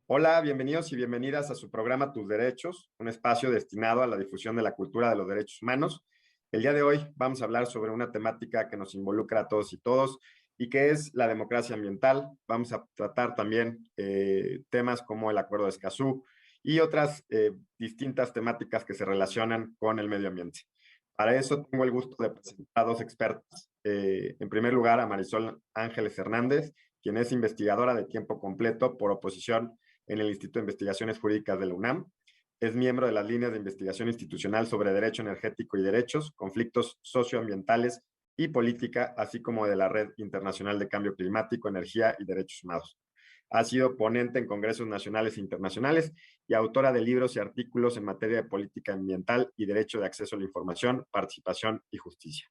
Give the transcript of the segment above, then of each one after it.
Hola, bienvenidos y bienvenidas a su programa Tus Derechos, un espacio destinado a la difusión de la cultura de los derechos humanos. El día de hoy vamos a hablar sobre una temática que nos involucra a todos y todos y que es la democracia ambiental. Vamos a tratar también temas como el Acuerdo de Escazú y otras distintas temáticas que se relacionan con el medio ambiente. Para eso tengo el gusto de presentar a dos expertos. En primer lugar, a Marisol Ángeles Hernández, quien es investigadora de tiempo completo por oposición en el Instituto de Investigaciones Jurídicas de la UNAM. Es miembro de las líneas de investigación institucional sobre derecho energético y derechos, conflictos socioambientales y política, así como de la Red Internacional de Cambio Climático, Energía y Derechos Humanos. Ha sido ponente en congresos nacionales e internacionales y autora de libros y artículos en materia de política ambiental y derecho de acceso a la información, participación y justicia.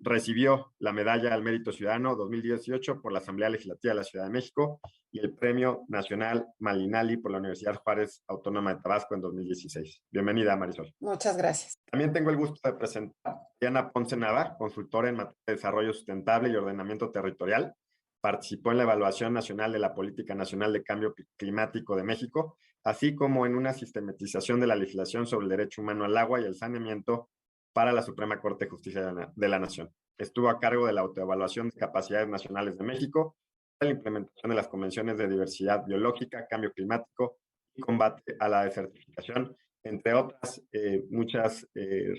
Recibió la Medalla al Mérito Ciudadano 2018 por la Asamblea Legislativa de la Ciudad de México y el Premio Nacional Malinali por la Universidad Juárez Autónoma de Tabasco en 2016. Bienvenida, Marisol. Muchas gracias. También tengo el gusto de presentar a Diana Ponce Nava, consultora en materia de desarrollo sustentable y ordenamiento territorial. Participó en la Evaluación Nacional de la Política Nacional de Cambio Climático de México, así como en una sistematización de la legislación sobre el derecho humano al agua y el saneamiento para la Suprema Corte de Justicia de la Nación. Estuvo a cargo de la autoevaluación de capacidades nacionales de México, de la implementación de las convenciones de diversidad biológica, cambio climático y combate a la desertificación, entre otras muchos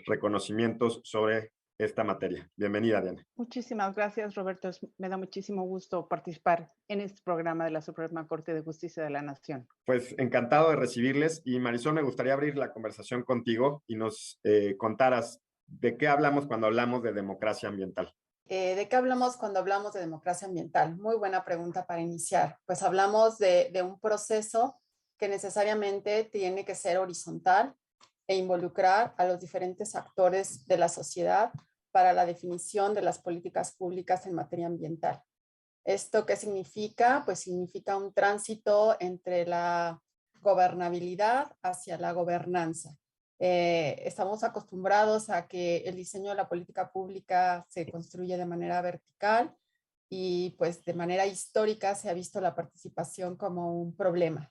reconocimientos sobre esta materia. Bienvenida, Diana. Muchísimas gracias, Roberto. Me da muchísimo gusto participar en este programa de la Suprema Corte de Justicia de la Nación. Pues encantado de recibirles. Y Marisol, me gustaría abrir la conversación contigo y nos contaras de qué hablamos cuando hablamos de democracia ambiental. ¿De qué hablamos cuando hablamos de democracia ambiental? Muy buena pregunta para iniciar. Pues hablamos de un proceso que necesariamente tiene que ser horizontal e involucrar a los diferentes actores de la sociedad para la definición de las políticas públicas en materia ambiental. ¿Esto qué significa? Pues significa un tránsito entre la gobernabilidad hacia la gobernanza. Estamos acostumbrados a que el diseño de la política pública se construye de manera vertical y pues de manera histórica se ha visto la participación como un problema.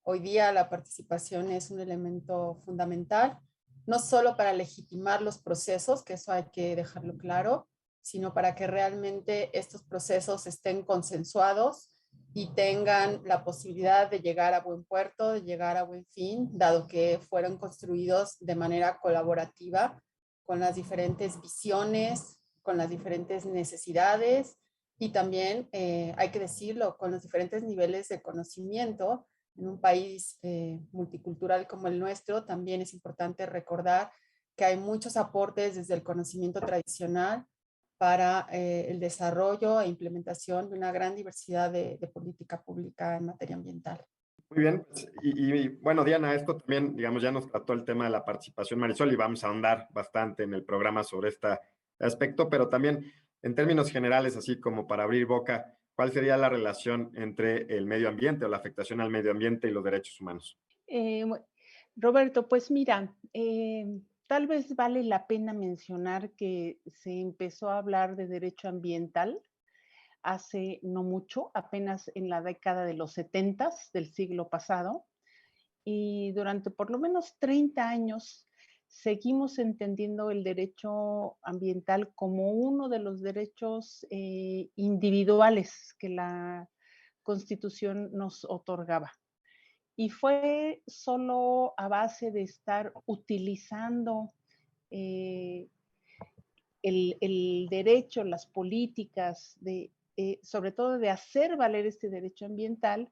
Hoy día la participación es un elemento fundamental, no solo para legitimar los procesos, que eso hay que dejarlo claro, sino para que realmente estos procesos estén consensuados y tengan la posibilidad de llegar a buen puerto, de llegar a buen fin, dado que fueron construidos de manera colaborativa con las diferentes visiones, con las diferentes necesidades y también, hay que decirlo, con los diferentes niveles de conocimiento. En un país multicultural como el nuestro, también es importante recordar que hay muchos aportes desde el conocimiento tradicional para el desarrollo e implementación de una gran diversidad de política pública en materia ambiental. Muy bien, y bueno, Diana, esto también, digamos, ya nos trató el tema de la participación, Marisol, y vamos a ahondar bastante en el programa sobre este aspecto, pero también en términos generales, así como para abrir boca, ¿cuál sería la relación entre el medio ambiente o la afectación al medio ambiente y los derechos humanos? Roberto, pues mira, tal vez vale la pena mencionar que se empezó a hablar de derecho ambiental hace no mucho, apenas en la década de los 70 del siglo pasado, y durante por lo menos 30 años seguimos entendiendo el derecho ambiental como uno de los derechos individuales que la Constitución nos otorgaba. Y fue solo a base de estar utilizando eh, el derecho, las políticas, sobre todo de hacer valer este derecho ambiental,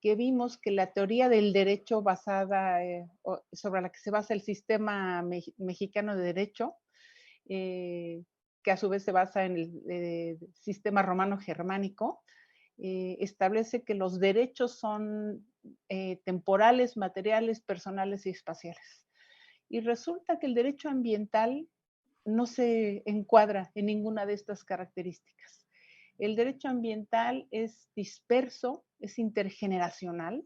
que vimos que la teoría del derecho basada, sobre la que se basa el sistema mexicano de derecho, que a su vez se basa en el sistema romano germánico, establece que los derechos son temporales, materiales, personales y espaciales. Y resulta que el derecho ambiental no se encuadra en ninguna de estas características. El derecho ambiental es disperso, es intergeneracional.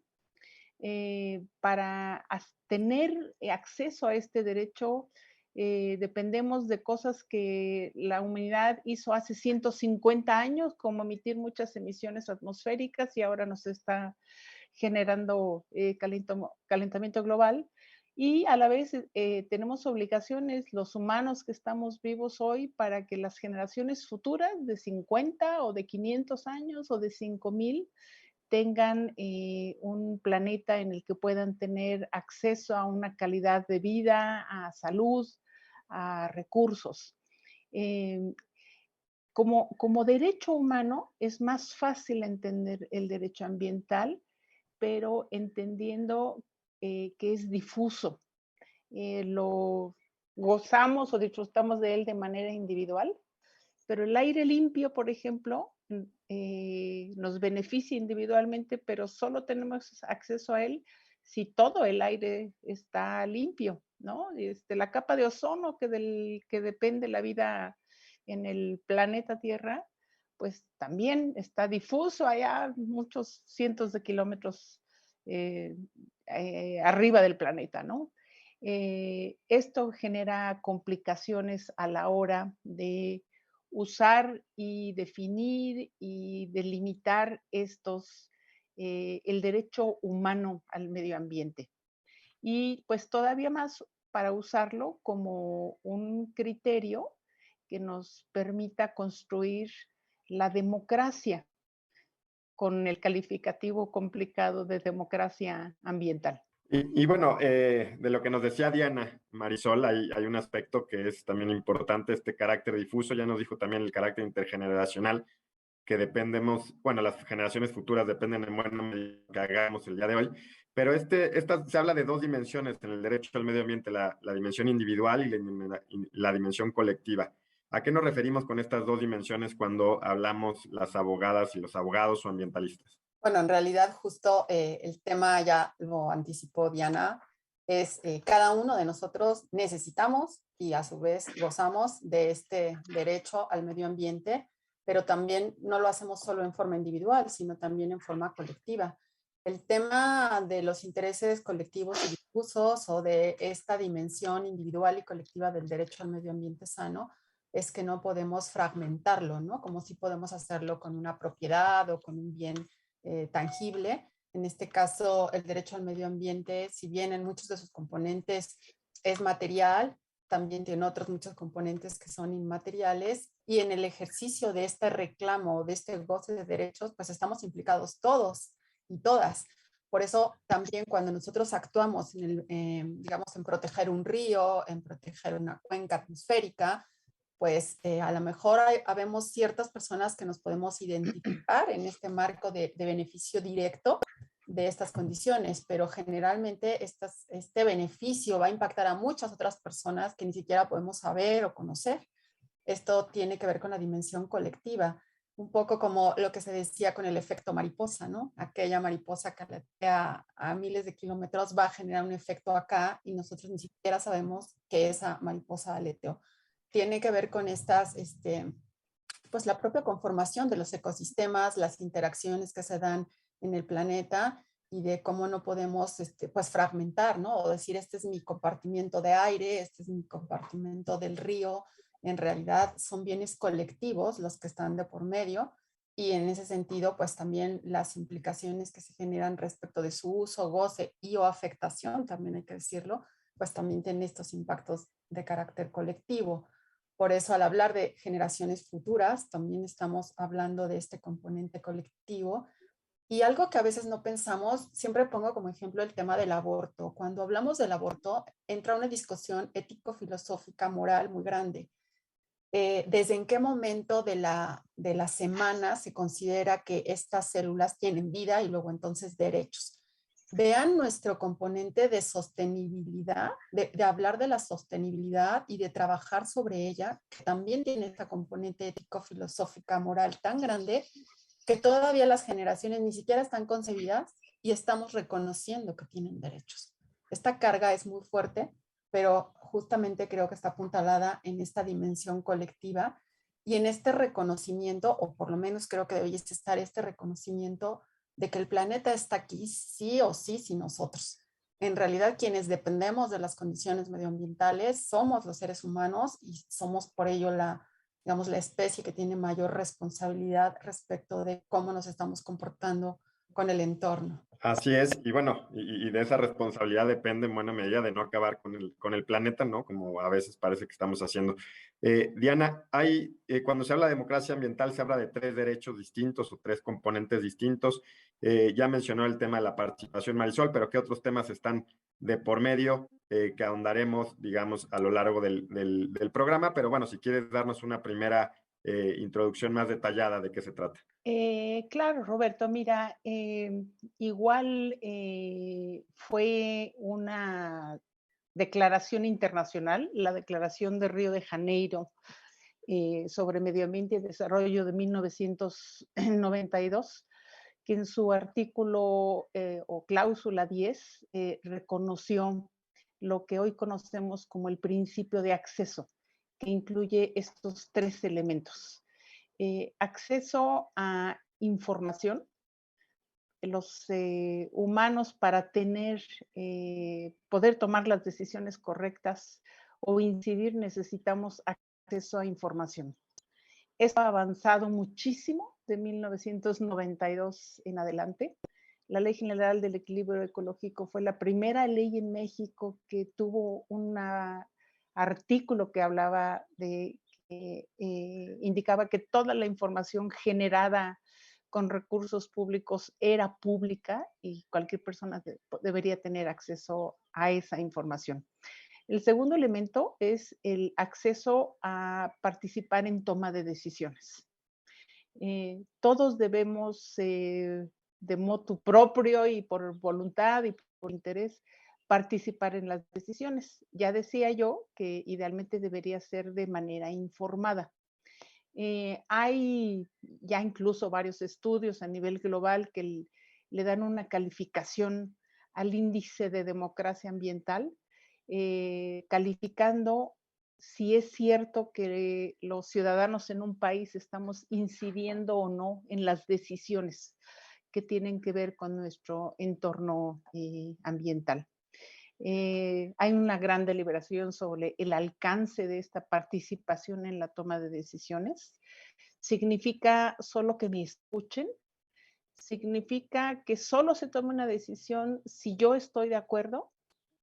Para tener acceso a este derecho, dependemos de cosas que la humanidad hizo hace 150 años, como emitir muchas emisiones atmosféricas, y ahora nos está generando calentamiento global. Y a la vez tenemos obligaciones los humanos que estamos vivos hoy para que las generaciones futuras de 50 o de 500 años o de 5000 tengan un planeta en el que puedan tener acceso a una calidad de vida, a salud, a recursos. Eh, como derecho humano es más fácil entender el derecho ambiental, pero entendiendo que es difuso. Lo gozamos o disfrutamos de él de manera individual, pero el aire limpio, por ejemplo, nos beneficia individualmente, pero solo tenemos acceso a él si todo el aire está limpio, ¿no? La capa de ozono que depende la vida en el planeta Tierra, pues también está difuso allá muchos cientos de kilómetros arriba del planeta, ¿no? Esto genera complicaciones a la hora de usar y definir y delimitar el derecho humano al medio ambiente. Y pues todavía más para usarlo como un criterio que nos permita construir la democracia con el calificativo complicado de democracia ambiental. Y bueno, de lo que nos decía Diana Marisol, hay un aspecto que es también importante, este carácter difuso. Ya nos dijo también el carácter intergeneracional, que dependemos, bueno, las generaciones futuras dependen en buena medida de lo que hagamos el día de hoy, pero se habla de dos dimensiones en el derecho al medio ambiente, la dimensión individual y la dimensión colectiva. ¿A qué nos referimos con estas dos dimensiones cuando hablamos las abogadas y los abogados o ambientalistas? Bueno, en realidad justo el tema ya lo anticipó Diana, es cada uno de nosotros necesitamos y a su vez gozamos de este derecho al medio ambiente, pero también no lo hacemos solo en forma individual, sino también en forma colectiva. El tema de los intereses colectivos y difusos o de esta dimensión individual y colectiva del derecho al medio ambiente sano es que no podemos fragmentarlo, ¿no? Como si podemos hacerlo con una propiedad o con un bien tangible. En este caso, el derecho al medio ambiente, si bien en muchos de sus componentes es material, también tiene otros muchos componentes que son inmateriales, y en el ejercicio de este reclamo, de este goce de derechos, pues estamos implicados todos y todas. Por eso también cuando nosotros actuamos digamos, en proteger un río, en proteger una cuenca atmosférica, pues a lo mejor habemos ciertas personas que nos podemos identificar en este marco de beneficio directo de estas condiciones, pero generalmente este beneficio va a impactar a muchas otras personas que ni siquiera podemos saber o conocer. Esto tiene que ver con la dimensión colectiva, un poco como lo que se decía con el efecto mariposa, ¿no? Aquella mariposa que aletea a miles de kilómetros va a generar un efecto acá y nosotros ni siquiera sabemos que esa mariposa aleteó. Tiene que ver con pues la propia conformación de los ecosistemas, las interacciones que se dan en el planeta y de cómo no podemos pues fragmentar, ¿no? O decir, este es mi compartimiento de aire, este es mi compartimento del río. En realidad son bienes colectivos los que están de por medio, y en ese sentido pues también las implicaciones que se generan respecto de su uso, goce y o afectación, también hay que decirlo, pues también tienen estos impactos de carácter colectivo. Por eso al hablar de generaciones futuras, también estamos hablando de este componente colectivo. Y algo que a veces no pensamos, siempre pongo como ejemplo el tema del aborto. Cuando hablamos del aborto, entra una discusión ético-filosófica, moral muy grande. ¿Desde en qué momento de la semana se considera que estas células tienen vida y luego entonces derechos? Vean nuestro componente de sostenibilidad, de hablar de la sostenibilidad y de trabajar sobre ella, que también tiene esta componente ético-filosófica, moral tan grande, que todavía las generaciones ni siquiera están concebidas y estamos reconociendo que tienen derechos. Esta carga es muy fuerte pero justamente creo que está apuntalada en esta dimensión colectiva y en este reconocimiento, o por lo menos creo que debería estar este reconocimiento de que el planeta está aquí sí o sí sin nosotros. En realidad, quienes dependemos de las condiciones medioambientales somos los seres humanos y somos por ello digamos, la especie que tiene mayor responsabilidad respecto de cómo nos estamos comportando con el entorno. Así es, y bueno, y de esa responsabilidad depende en buena medida de no acabar con el planeta, ¿no? Como a veces parece que estamos haciendo. Diana, cuando se habla de democracia ambiental, se habla de 3 derechos distintos o 3 componentes distintos. Ya mencionó el tema de la participación, Marisol, pero ¿qué otros temas están de por medio que ahondaremos, digamos, a lo largo del programa? Pero bueno, si quieres darnos una primera introducción más detallada de qué se trata. Claro, Roberto, mira, igual fue una declaración internacional, la Declaración de Río de Janeiro sobre Medio Ambiente y Desarrollo de 1992, que en su artículo o cláusula 10 reconoció lo que hoy conocemos como el principio de acceso, que incluye estos 3 elementos. Acceso a información. Los humanos para poder tomar las decisiones correctas o incidir necesitamos acceso a información. Esto ha avanzado muchísimo de 1992 en adelante. La Ley General del Equilibrio Ecológico fue la primera ley en México que tuvo un artículo que hablaba de indicaba que toda la información generada con recursos públicos era pública y cualquier persona debería tener acceso a esa información. El segundo elemento es el acceso a participar en toma de decisiones. Todos debemos, de motu propio y por voluntad y por interés, participar en las decisiones. Ya decía yo que idealmente debería ser de manera informada. Hay ya incluso varios estudios a nivel global que le dan una calificación al índice de democracia ambiental, calificando si es cierto que los ciudadanos en un país estamos incidiendo o no en las decisiones que tienen que ver con nuestro entorno ambiental. Hay una gran deliberación sobre el alcance de esta participación en la toma de decisiones. ¿Significa solo que me escuchen? ¿Significa que solo se tome una decisión si yo estoy de acuerdo?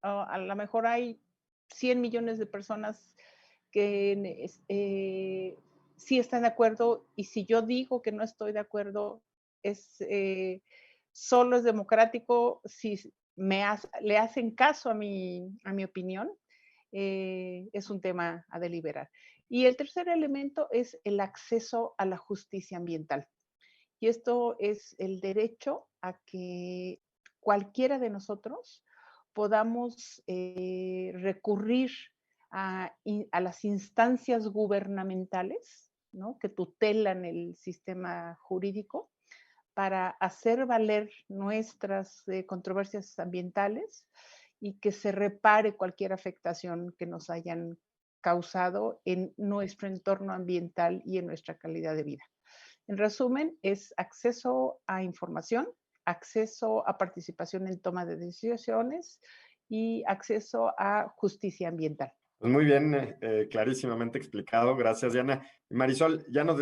A lo mejor hay 100 millones de personas que sí están de acuerdo y si yo digo que no estoy de acuerdo, solo es democrático si le hacen caso a mi opinión, es un tema a deliberar. Y el tercer elemento es el acceso a la justicia ambiental. Y esto es el derecho a que cualquiera de nosotros podamos recurrir a las instancias gubernamentales, ¿no?, que tutelan el sistema jurídico para hacer valer nuestras controversias ambientales y que se repare cualquier afectación que nos hayan causado en nuestro entorno ambiental y en nuestra calidad de vida. En resumen, es acceso a información, acceso a participación en toma de decisiones y acceso a justicia ambiental. Pues muy bien, clarísimamente explicado. Gracias, Diana. Marisol, ya nos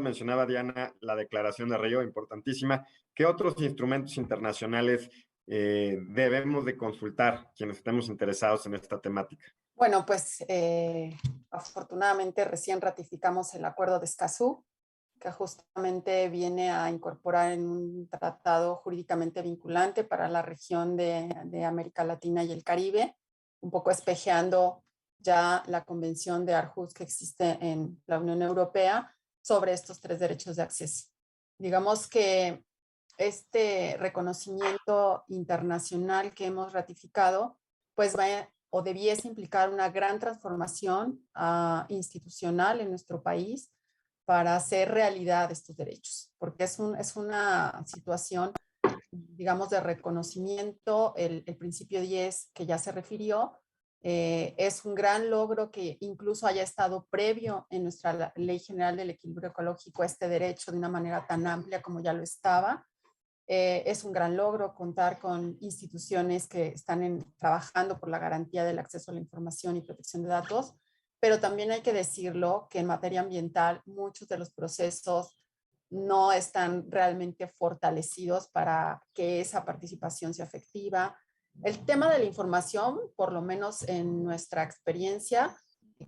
mencionaba Diana la Declaración de Río, importantísima. ¿Qué otros instrumentos internacionales debemos de consultar quienes estemos interesados en esta temática? Bueno, pues afortunadamente recién ratificamos el Acuerdo de Escazú, que justamente viene a incorporar en un tratado jurídicamente vinculante para la región de América Latina y el Caribe, un poco espejeando ya la convención de Aarhus que existe en la Unión Europea sobre estos 3 derechos de acceso. Digamos que este reconocimiento internacional que hemos ratificado, pues va o debiese implicar una gran transformación institucional en nuestro país para hacer realidad estos derechos, porque es una situación, digamos, de reconocimiento, el principio 10 que ya se refirió, Es un gran logro que incluso haya estado previo en nuestra Ley General del Equilibrio Ecológico este derecho de una manera tan amplia como ya lo estaba. Es un gran logro contar con instituciones que están trabajando por la garantía del acceso a la información y protección de datos, pero también hay que decirlo que en materia ambiental muchos de los procesos no están realmente fortalecidos para que esa participación sea efectiva. El tema de la información, por lo menos en nuestra experiencia,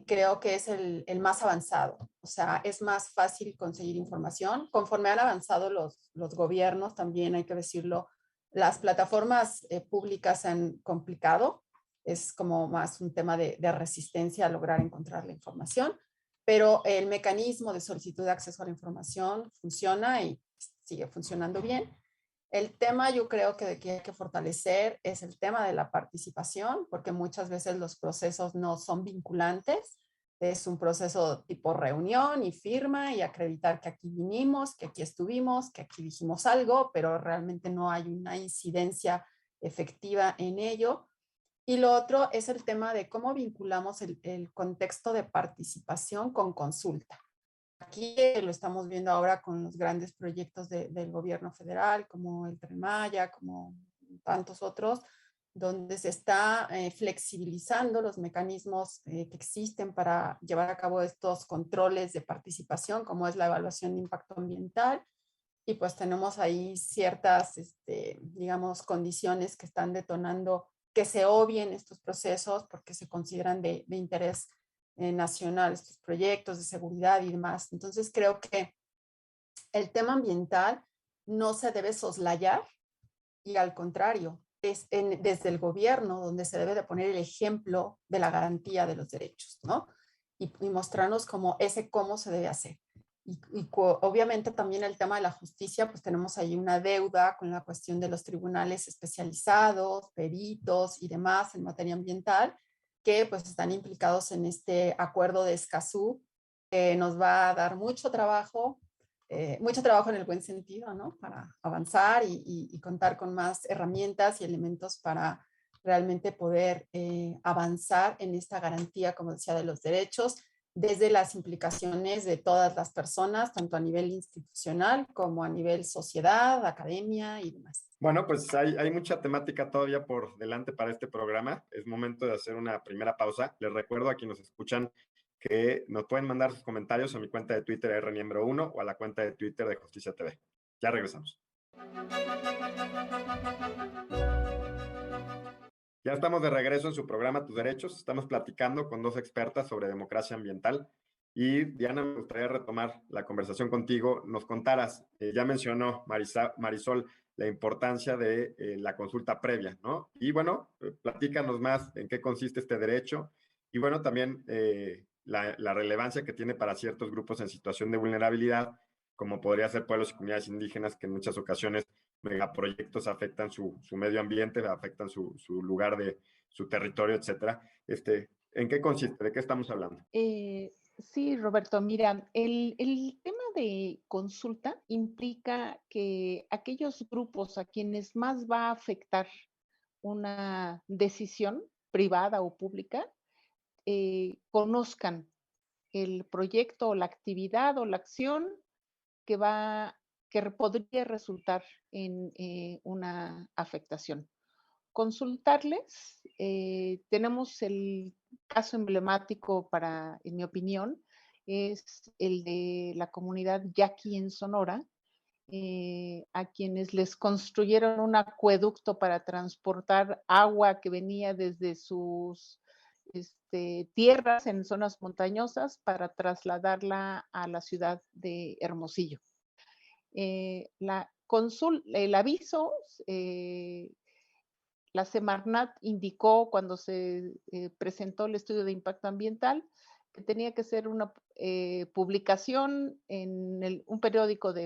creo que es el más avanzado. O sea, es más fácil conseguir información. Conforme han avanzado los gobiernos, también hay que decirlo, las plataformas públicas se han complicado. Es como más un tema de resistencia a lograr encontrar la información, pero el mecanismo de solicitud de acceso a la información funciona y sigue funcionando bien. El tema yo creo que hay que fortalecer es el tema de la participación, porque muchas veces los procesos no son vinculantes. Es un proceso tipo reunión y firma y acreditar que aquí vinimos, que aquí estuvimos, que aquí dijimos algo, pero realmente no hay una incidencia efectiva en ello. Y lo otro es el tema de cómo vinculamos el contexto de participación con consulta. Aquí lo estamos viendo ahora con los grandes proyectos del gobierno federal, como el Tren Maya, como tantos otros, donde se está flexibilizando los mecanismos que existen para llevar a cabo estos controles de participación, como es la evaluación de impacto ambiental. Y pues tenemos ahí ciertas, digamos, condiciones que están detonando que se obvien estos procesos porque se consideran de interés nacional, estos proyectos de seguridad y demás. Entonces creo que el tema ambiental no se debe soslayar y al contrario, es desde el gobierno donde se debe de poner el ejemplo de la garantía de los derechos, ¿no? Y mostrarnos como ese cómo se debe hacer. Obviamente también el tema de la justicia, pues tenemos ahí una deuda con la cuestión de los tribunales especializados, peritos y demás en materia ambiental, que pues están implicados en este acuerdo de Escazú, que nos va a dar mucho trabajo en el buen sentido, ¿no? Para avanzar y contar con más herramientas y elementos para realmente poder avanzar en esta garantía, como decía, de los derechos, desde las implicaciones de todas las personas, tanto a nivel institucional como a nivel sociedad, academia y demás. Bueno, pues hay mucha temática todavía por delante para este programa. Es momento de hacer una primera pausa. Les recuerdo a quienes nos escuchan que nos pueden mandar sus comentarios a mi cuenta de Twitter rmiembro1 o a la cuenta de Twitter de Justicia TV. Ya regresamos. Ya estamos de regreso en su programa Tus Derechos. Estamos platicando con dos expertas sobre democracia ambiental. Y Diana, me gustaría retomar la conversación contigo. Nos contaras, ya mencionó Marisol, la importancia de la consulta previa, ¿no? Y bueno, platícanos más en qué consiste este derecho y bueno, también la relevancia que tiene para ciertos grupos en situación de vulnerabilidad, como podría ser pueblos y comunidades indígenas, que en muchas ocasiones megaproyectos afectan su medio ambiente, afectan su lugar de su territorio, etcétera. ¿En qué consiste? ¿De qué estamos hablando? Sí, Roberto, mira, el tema de consulta implica que aquellos grupos a quienes más va a afectar una decisión privada o pública conozcan el proyecto o la actividad o la acción que podría resultar en una afectación. Consultarles, tenemos el caso emblemático en mi opinión, es el de la comunidad yaqui en Sonora, a quienes les construyeron un acueducto para transportar agua que venía desde sus tierras en zonas montañosas para trasladarla a la ciudad de Hermosillo. El aviso, la Semarnat indicó cuando se presentó el estudio de impacto ambiental que tenía que ser una publicación en un periódico de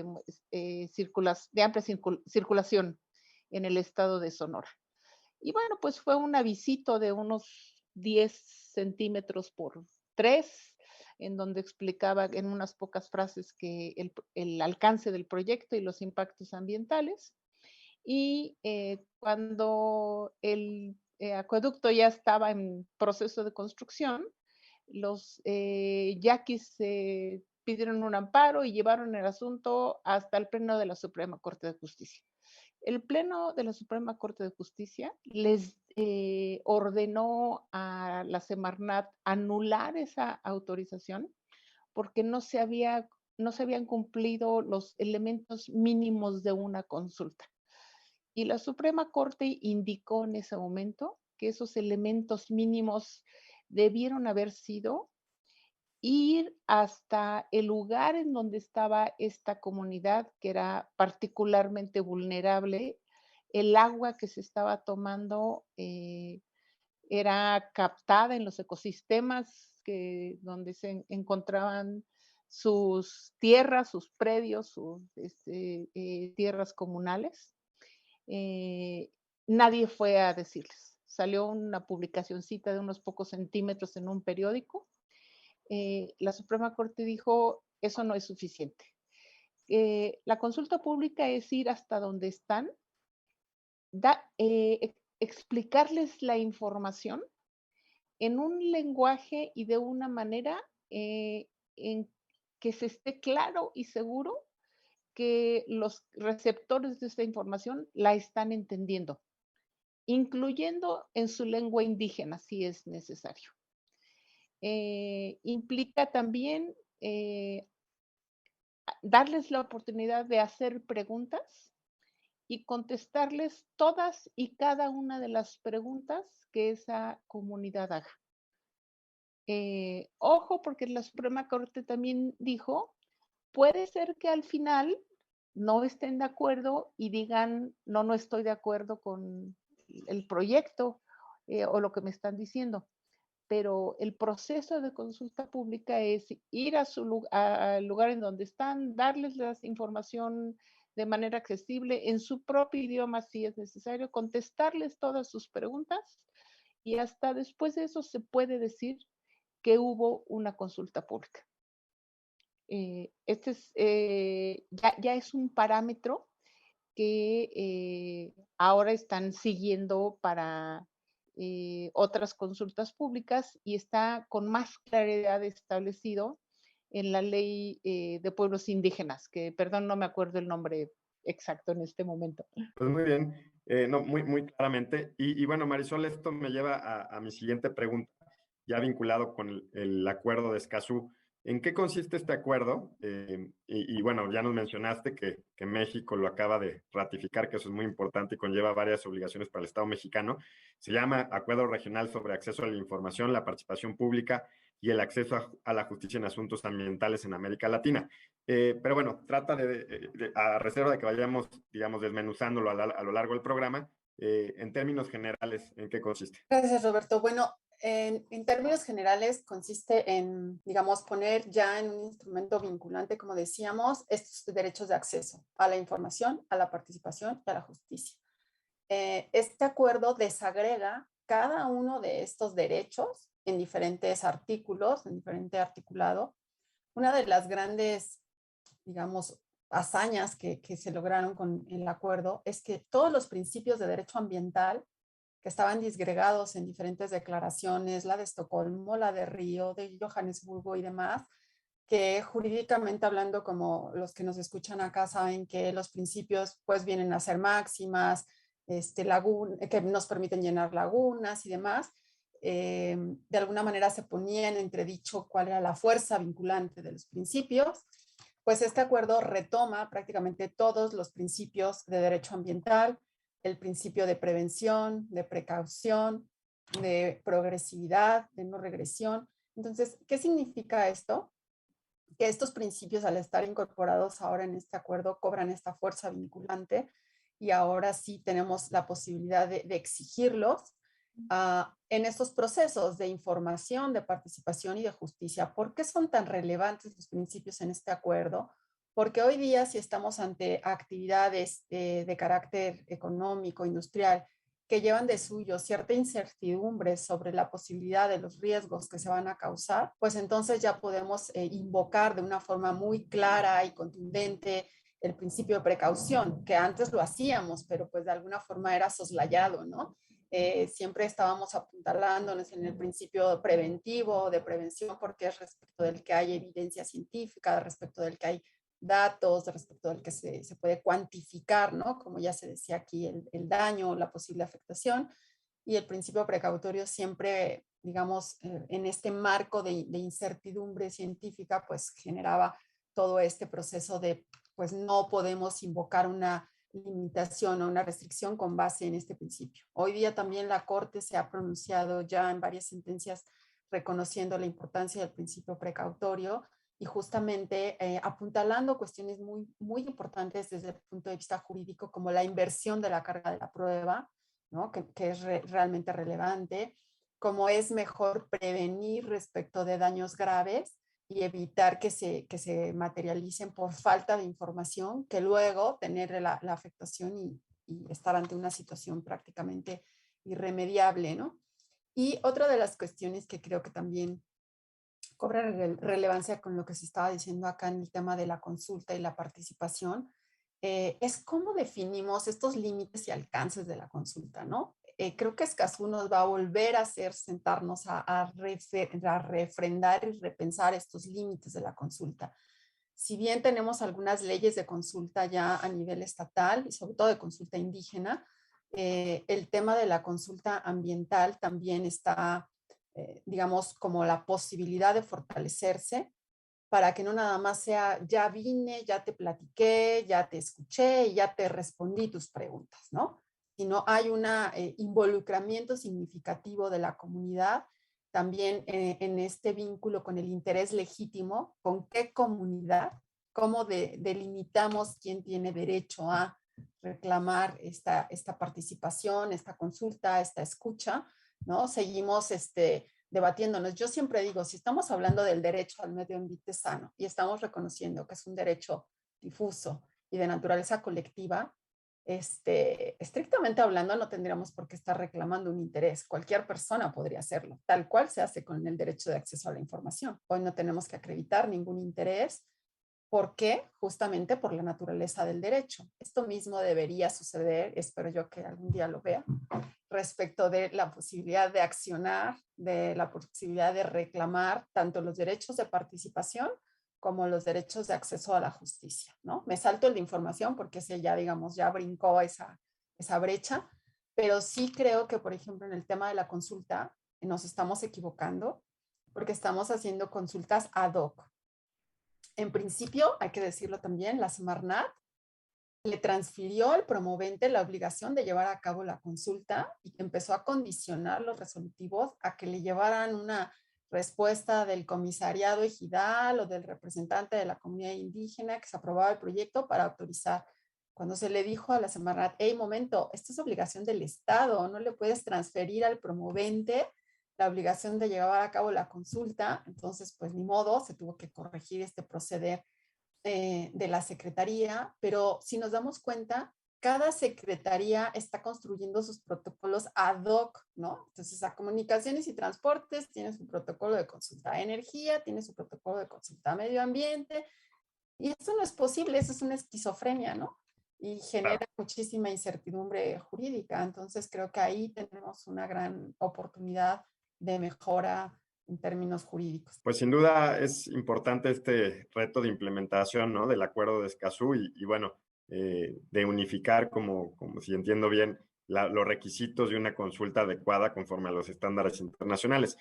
amplia circulación en el estado de Sonora. Y bueno, pues fue un avisito de unos 10 centímetros por 3, en donde explicaba en unas pocas frases que el alcance del proyecto y los impactos ambientales. Y cuando el acueducto ya estaba en proceso de construcción. Los yaquis pidieron un amparo y llevaron el asunto hasta el Pleno de la Suprema Corte de Justicia. El Pleno de la Suprema Corte de Justicia les ordenó a la Semarnat anular esa autorización porque no se habían cumplido los elementos mínimos de una consulta. Y la Suprema Corte indicó en ese momento que esos elementos mínimos debieron haber sido ir hasta el lugar en donde estaba esta comunidad, que era particularmente vulnerable. El agua que se estaba tomando era captada en los ecosistemas donde se encontraban sus tierras, sus predios, sus tierras comunales. Nadie fue a decirles. Salió una publicacioncita de unos pocos centímetros en un periódico. La Suprema Corte dijo, eso no es suficiente. La consulta pública es ir hasta donde están, explicarles la información en un lenguaje y de una manera en que se esté claro y seguro que los receptores de esta información la están entendiendo, incluyendo en su lengua indígena, si es necesario. Implica también darles la oportunidad de hacer preguntas y contestarles todas y cada una de las preguntas que esa comunidad haga. Ojo, porque la Suprema Corte también dijo, puede ser que al final no estén de acuerdo y digan, no estoy de acuerdo con el proyecto o lo que me están diciendo. Pero el proceso de consulta pública es ir al lugar en donde están, darles la información de manera accesible en su propio idioma si es necesario, contestarles todas sus preguntas y hasta después de eso se puede decir que hubo una consulta pública. Ya es un parámetro que ahora están siguiendo para otras consultas públicas y está con más claridad establecido en la ley de pueblos indígenas, que perdón, no me acuerdo el nombre exacto en este momento. Pues muy bien, no, muy claramente. Y bueno, Marisol, esto me lleva a mi siguiente pregunta, ya vinculado con el acuerdo de Escazú. ¿En qué consiste este acuerdo? Y bueno, ya nos mencionaste que México lo acaba de ratificar, que eso es muy importante y conlleva varias obligaciones para el Estado mexicano. Se llama Acuerdo Regional sobre Acceso a la Información, la Participación Pública y el Acceso a la Justicia en Asuntos Ambientales en América Latina. Pero bueno, trata a reserva de que vayamos, digamos, desmenuzándolo a lo largo del programa, en términos generales, ¿en qué consiste? Gracias, Roberto. Bueno, en términos generales consiste en, digamos, poner ya en un instrumento vinculante, como decíamos, estos derechos de acceso a la información, a la participación y a la justicia. Este acuerdo desagrega cada uno de estos derechos en diferentes artículos, en diferente articulado. Una de las grandes, digamos, hazañas que se lograron con el acuerdo es que todos los principios de derecho ambiental que estaban disgregados en diferentes declaraciones, la de Estocolmo, la de Río, de Johannesburgo y demás, que jurídicamente hablando, como los que nos escuchan acá saben que los principios pues vienen a ser máximas, que nos permiten llenar lagunas y demás, de alguna manera se ponía en entredicho cuál era la fuerza vinculante de los principios. Pues este acuerdo retoma prácticamente todos los principios de derecho ambiental, el principio de prevención, de precaución, de progresividad, de no regresión. Entonces, ¿qué significa esto? Que estos principios, al estar incorporados ahora en este acuerdo, cobran esta fuerza vinculante y ahora sí tenemos la posibilidad de exigirlos en estos procesos de información, de participación y de justicia. ¿Por qué son tan relevantes los principios en este acuerdo? Porque hoy día, si estamos ante actividades de carácter económico, industrial, que llevan de suyo cierta incertidumbre sobre la posibilidad de los riesgos que se van a causar, pues entonces ya podemos invocar de una forma muy clara y contundente el principio de precaución, que antes lo hacíamos, pero pues de alguna forma era soslayado, ¿no? siempre estábamos apuntalándonos en el principio preventivo, de prevención, porque es respecto del que hay evidencia científica, respecto del que hay datos, respecto del que se puede cuantificar, ¿no? Como ya se decía aquí, el daño, la posible afectación. Y el principio precautorio siempre, digamos, en este marco de incertidumbre científica, pues generaba todo este proceso de, pues no podemos invocar una limitación o una restricción con base en este principio. Hoy día también la Corte se ha pronunciado ya en varias sentencias reconociendo la importancia del principio precautorio y justamente apuntalando cuestiones muy importantes desde el punto de vista jurídico, como la inversión de la carga de la prueba, ¿no? que es realmente relevante, como es mejor prevenir respecto de daños graves y evitar que se materialicen por falta de información, que luego tener la afectación y estar ante una situación prácticamente irremediable, ¿no? Y otra de las cuestiones que creo que también cobra relevancia con lo que se estaba diciendo acá en el tema de la consulta y la participación, es cómo definimos estos límites y alcances de la consulta, ¿no? Creo que Escazú nos va a volver a hacer sentarnos a refrendar y repensar estos límites de la consulta. Si bien tenemos algunas leyes de consulta ya a nivel estatal, y sobre todo de consulta indígena, el tema de la consulta ambiental también está, digamos, como la posibilidad de fortalecerse para que no nada más sea, ya vine, ya te platiqué, ya te escuché y ya te respondí tus preguntas, ¿no? Sino hay un involucramiento significativo de la comunidad también en este vínculo con el interés legítimo, con qué comunidad, cómo delimitamos quién tiene derecho a reclamar esta participación, esta consulta, esta escucha, ¿no? Seguimos debatiéndonos. Yo siempre digo, si estamos hablando del derecho al medio ambiente sano y estamos reconociendo que es un derecho difuso y de naturaleza colectiva, estrictamente hablando no tendríamos por qué estar reclamando un interés. Cualquier persona podría hacerlo, tal cual se hace con el derecho de acceso a la información. Hoy no tenemos que acreditar ningún interés. ¿Por qué? Justamente por la naturaleza del derecho. Esto mismo debería suceder, espero yo que algún día lo vea, respecto de la posibilidad de accionar, de la posibilidad de reclamar tanto los derechos de participación como los derechos de acceso a la justicia, ¿no? Me salto el de información porque ese ya, digamos, ya brincó esa brecha, pero sí creo que, por ejemplo, en el tema de la consulta nos estamos equivocando porque estamos haciendo consultas ad hoc. En principio, hay que decirlo también, la Semarnat le transfirió al promovente la obligación de llevar a cabo la consulta y empezó a condicionar los resolutivos a que le llevaran una respuesta del comisariado ejidal o del representante de la comunidad indígena que se aprobaba el proyecto para autorizar. Cuando se le dijo a la Semarnat, hey, momento, esto es obligación del Estado, no le puedes transferir al promovente la obligación de llevar a cabo la consulta, entonces pues ni modo, se tuvo que corregir este proceder de la secretaría, pero si nos damos cuenta, cada secretaría está construyendo sus protocolos ad hoc, ¿no? Entonces, a comunicaciones y transportes tiene su protocolo de consulta a energía, tiene su protocolo de consulta a medio ambiente, y eso no es posible, eso es una esquizofrenia, ¿no? Y genera muchísima incertidumbre jurídica. Entonces, creo que ahí tenemos una gran oportunidad de mejora en términos jurídicos. Pues sin duda es importante este reto de implementación, ¿no? Del acuerdo de Escazú y bueno, de unificar, como si entiendo bien, los requisitos de una consulta adecuada conforme a los estándares internacionales.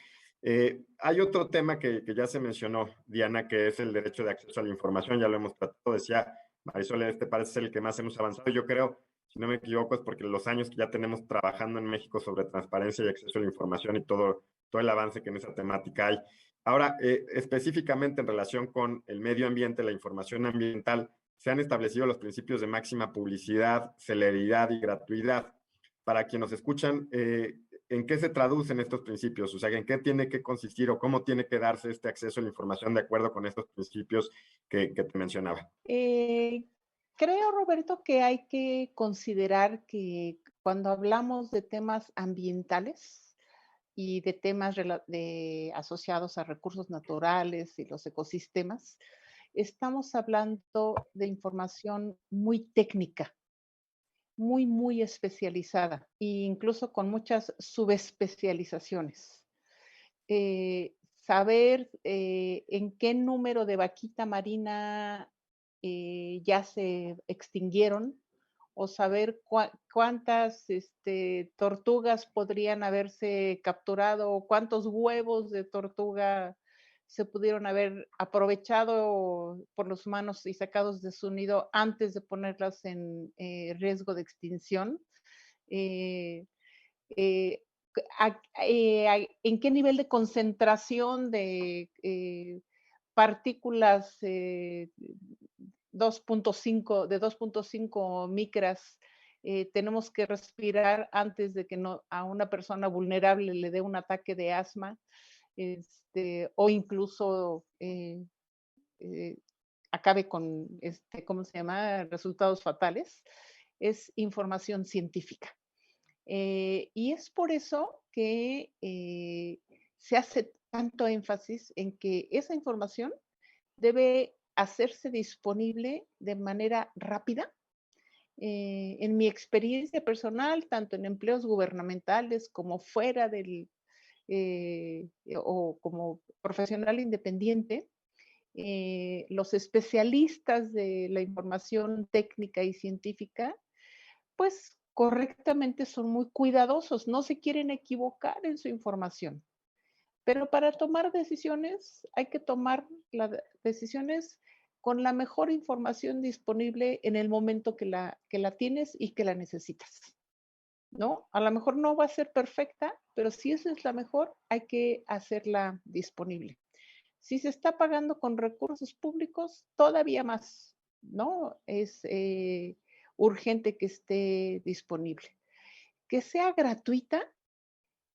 Hay otro tema que ya se mencionó, Diana, que es el derecho de acceso a la información. Ya lo hemos tratado, decía Marisol, este parece ser el que más hemos avanzado. Yo creo, si no me equivoco, es porque los años que ya tenemos trabajando en México sobre transparencia y acceso a la información y todo el avance que en esa temática hay. Ahora, específicamente en relación con el medio ambiente, la información ambiental, se han establecido los principios de máxima publicidad, celeridad y gratuidad. Para quienes nos escuchan, ¿en qué se traducen estos principios? O sea, ¿en qué tiene que consistir o cómo tiene que darse este acceso a la información de acuerdo con estos principios que te mencionaba? Creo, Roberto, que hay que considerar que cuando hablamos de temas ambientales y de temas asociados a recursos naturales y los ecosistemas, estamos hablando de información muy técnica, muy, muy especializada e incluso con muchas subespecializaciones. Saber en qué número de vaquita marina ya se extinguieron o saber cuántas tortugas podrían haberse capturado o cuántos huevos de tortuga se pudieron haber aprovechado por los humanos y sacados de su nido antes de ponerlas en riesgo de extinción. Eh, eh, ¿En qué nivel de concentración de partículas 2.5 micras tenemos que respirar antes de que a una persona vulnerable le dé un ataque de asma, o incluso acabe con, ¿cómo se llama?, resultados fatales? Es información científica. Y es por eso que se hace tanto énfasis en que esa información debe hacerse disponible de manera rápida. En mi experiencia personal, tanto en empleos gubernamentales como fuera o como profesional independiente, los especialistas de la información técnica y científica, pues correctamente son muy cuidadosos, no se quieren equivocar en su información. Pero para tomar decisiones hay que tomar las decisiones con la mejor información disponible en el momento que la tienes y que la necesitas, ¿no? A lo mejor no va a ser perfecta, pero si esa es la mejor, hay que hacerla disponible. Si se está pagando con recursos públicos, todavía más, ¿no? Es urgente que esté disponible. Que sea gratuita.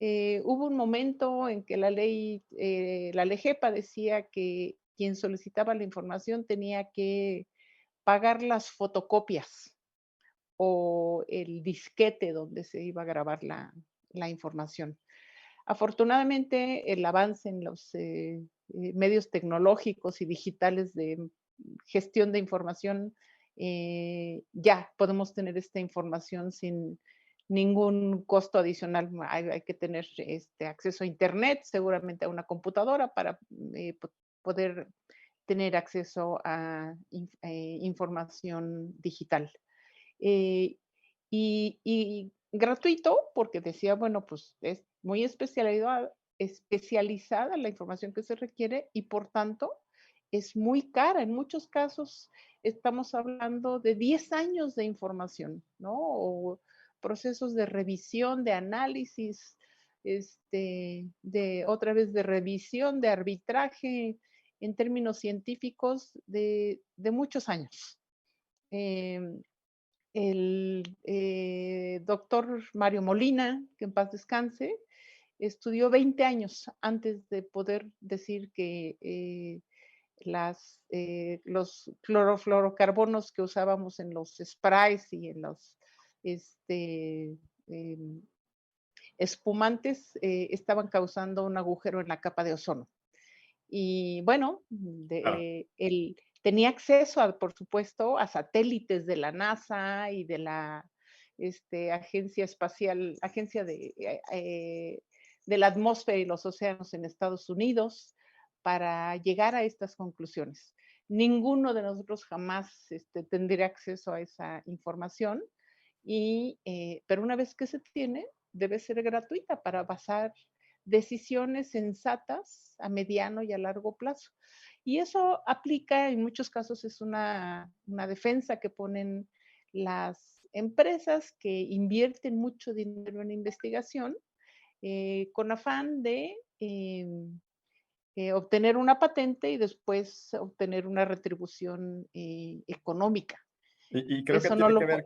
Hubo un momento en que la LEGEPA decía que quien solicitaba la información tenía que pagar las fotocopias o el disquete donde se iba a grabar la información. Afortunadamente, el avance en los medios tecnológicos y digitales de gestión de información, ya podemos tener esta información sin ningún costo adicional. Hay que tener acceso a Internet, seguramente a una computadora para poder tener acceso a información digital. Y gratuito, porque decía, bueno, pues es muy especializada la información que se requiere y por tanto es muy cara. En muchos casos estamos hablando de 10 años de información, ¿no? O procesos de revisión, de análisis, otra vez de revisión, de arbitraje en términos científicos de muchos años. El doctor Mario Molina, que en paz descanse, estudió 20 años antes de poder decir que los clorofluorocarbonos que usábamos en los sprays y en los espumantes estaban causando un agujero en la capa de ozono. Y bueno, él tenía acceso, por supuesto, a satélites de la NASA y de la Agencia Espacial, Agencia de la Atmósfera y los Océanos en Estados Unidos para llegar a estas conclusiones. Ninguno de nosotros jamás tendría acceso a esa información, pero una vez que se tiene, debe ser gratuita para basar decisiones sensatas a mediano y a largo plazo. Y eso aplica, en muchos casos es una defensa que ponen las empresas que invierten mucho dinero en investigación con afán de obtener una patente y después obtener una retribución económica. Y creo que Eso no tiene que lo... ver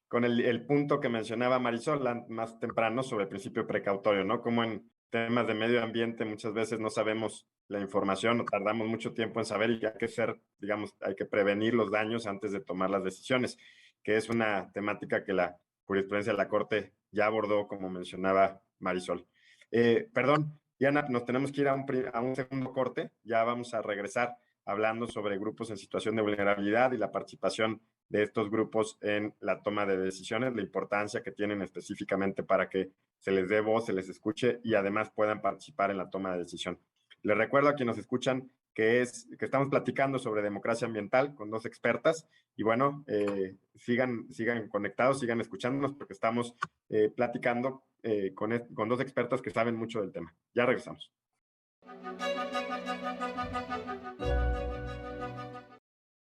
con el punto que mencionaba Marisol más temprano sobre el principio precautorio, ¿no? Como en temas de medio ambiente muchas veces no sabemos la información o tardamos mucho tiempo en saber y hay que hay que prevenir los daños antes de tomar las decisiones, que es una temática que la jurisprudencia de la Corte ya abordó, como mencionaba Marisol. Perdón, Diana, nos tenemos que ir a un segundo corte. Ya vamos a regresar hablando sobre grupos en situación de vulnerabilidad y la participación de estos grupos en la toma de decisiones, la importancia que tienen específicamente para que se les dé voz, se les escuche y además puedan participar en la toma de decisión. Les recuerdo a quienes nos escuchan que estamos platicando sobre democracia ambiental con dos expertas y bueno, sigan conectados, sigan escuchándonos porque estamos platicando con dos expertas que saben mucho del tema. Ya regresamos.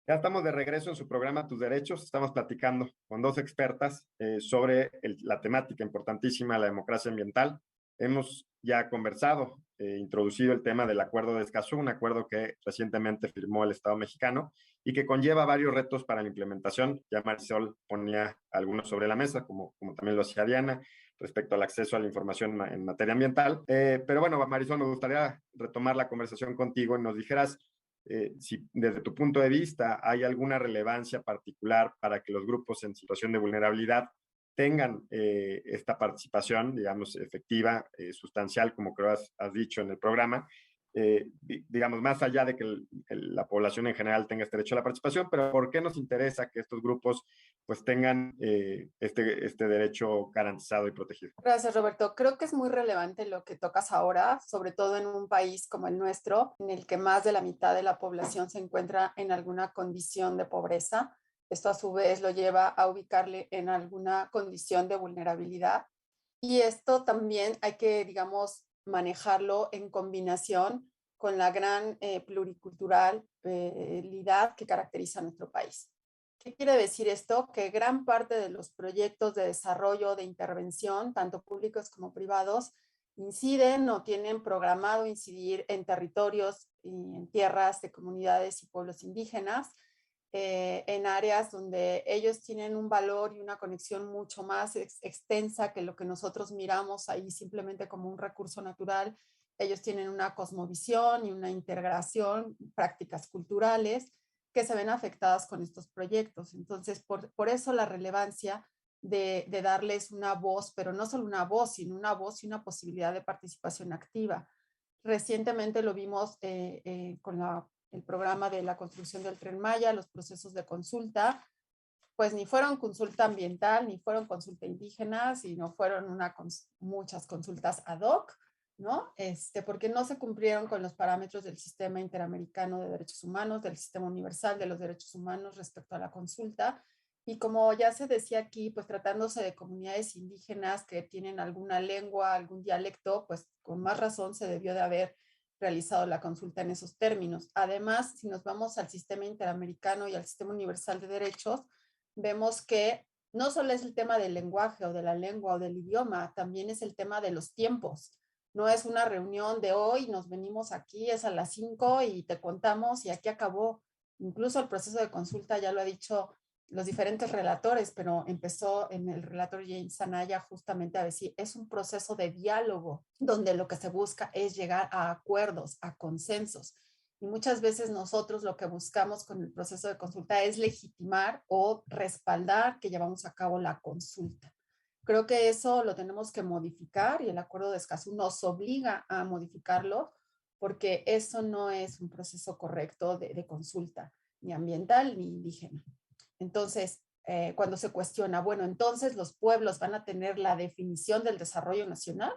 Ya estamos de regreso en su programa Tus Derechos. Estamos platicando con dos expertas sobre la temática importantísima, la democracia ambiental. Hemos ya conversado, introducido el tema del Acuerdo de Escazú, un acuerdo que recientemente firmó el Estado mexicano y que conlleva varios retos para la implementación. Ya Marisol ponía algunos sobre la mesa, como también lo hacía Diana, respecto al acceso a la información en materia ambiental. Pero bueno, Marisol, me gustaría retomar la conversación contigo y nos dijeras si desde tu punto de vista hay alguna relevancia particular para que los grupos en situación de vulnerabilidad tengan esta participación, digamos, efectiva, sustancial, como creo has dicho en el programa, digamos, más allá de que la población en general tenga este derecho a la participación, pero ¿por qué nos interesa que estos grupos pues tengan este derecho garantizado y protegido? Gracias, Roberto. Creo que es muy relevante lo que tocas ahora, sobre todo en un país como el nuestro, en el que más de la mitad de la población se encuentra en alguna condición de pobreza. Esto a su vez lo lleva a ubicarle en alguna condición de vulnerabilidad. Y esto también hay que, digamos, manejarlo en combinación con la gran pluriculturalidad que caracteriza a nuestro país. ¿Qué quiere decir esto? Que gran parte de los proyectos de desarrollo, de intervención, tanto públicos como privados, inciden o tienen programado incidir en territorios y en tierras de comunidades y pueblos indígenas, en áreas donde ellos tienen un valor y una conexión mucho más extensa que lo que nosotros miramos ahí simplemente como un recurso natural. Ellos tienen una cosmovisión y una integración, prácticas culturales que se ven afectadas con estos proyectos. Entonces, por eso la relevancia de darles una voz, pero no solo una voz, sino una voz y una posibilidad de participación activa. Recientemente lo vimos con el programa de la construcción del Tren Maya, los procesos de consulta, pues ni fueron consulta ambiental, ni fueron consulta indígena, sino fueron muchas consultas ad hoc, ¿no? Porque no se cumplieron con los parámetros del Sistema Interamericano de Derechos Humanos, del Sistema Universal de los Derechos Humanos respecto a la consulta. Y como ya se decía aquí, pues tratándose de comunidades indígenas que tienen alguna lengua, algún dialecto, pues con más razón se debió de haber realizado la consulta en esos términos. Además, si nos vamos al Sistema Interamericano y al Sistema Universal de Derechos, vemos que no solo es el tema del lenguaje o de la lengua o del idioma, también es el tema de los tiempos. No es una reunión de hoy, nos venimos aquí, es a las 5 y te contamos y aquí acabó. Incluso el proceso de consulta, ya lo ha dicho los diferentes relatores, pero empezó en el relator James Anaya justamente a decir, es un proceso de diálogo donde lo que se busca es llegar a acuerdos, a consensos. Y muchas veces nosotros lo que buscamos con el proceso de consulta es legitimar o respaldar que llevamos a cabo la consulta. Creo que eso lo tenemos que modificar y el Acuerdo de Escazú nos obliga a modificarlo porque eso no es un proceso correcto de consulta, ni ambiental ni indígena. Entonces, cuando se cuestiona, bueno, entonces los pueblos van a tener la definición del desarrollo nacional,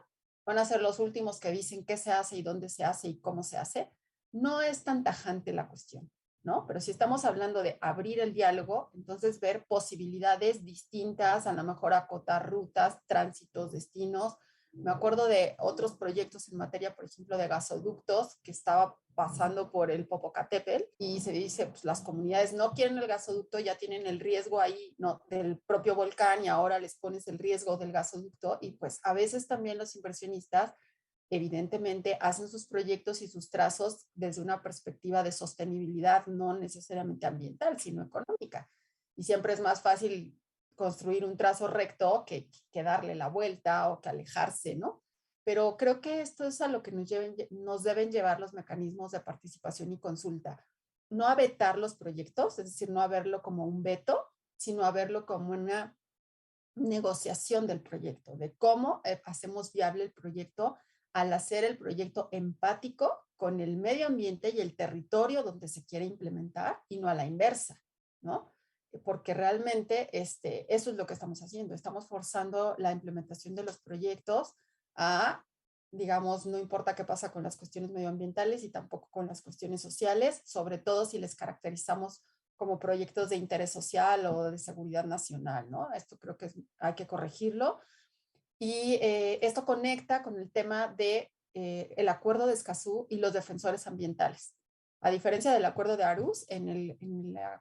van a ser los últimos que dicen qué se hace y dónde se hace y cómo se hace, no es tan tajante la cuestión, ¿no? Pero si estamos hablando de abrir el diálogo, entonces ver posibilidades distintas, a lo mejor acotar rutas, tránsitos, destinos. Me acuerdo de otros proyectos en materia, por ejemplo, de gasoductos que estaba pasando por el Popocatépetl y se dice, pues las comunidades no quieren el gasoducto, ya tienen el riesgo ahí, ¿no? Del propio volcán y ahora les pones el riesgo del gasoducto y pues a veces también los inversionistas evidentemente hacen sus proyectos y sus trazos desde una perspectiva de sostenibilidad, no necesariamente ambiental, sino económica. Y siempre es más fácil construir un trazo recto que darle la vuelta o que alejarse, ¿no? Pero creo que esto es a lo que nos deben llevar los mecanismos de participación y consulta. No a vetar los proyectos, es decir, no a verlo como un veto, sino a verlo como una negociación del proyecto, de cómo hacemos viable el proyecto al hacer el proyecto empático con el medio ambiente y el territorio donde se quiere implementar y no a la inversa, ¿no? porque realmente eso es lo que estamos haciendo. Estamos forzando la implementación de los proyectos a, digamos, no importa qué pasa con las cuestiones medioambientales y tampoco con las cuestiones sociales, sobre todo si les caracterizamos como proyectos de interés social o de seguridad nacional, ¿no? Esto creo que hay que corregirlo. Y esto conecta con el tema de el acuerdo de Escazú y los defensores ambientales. A diferencia del acuerdo de Aarhus, en el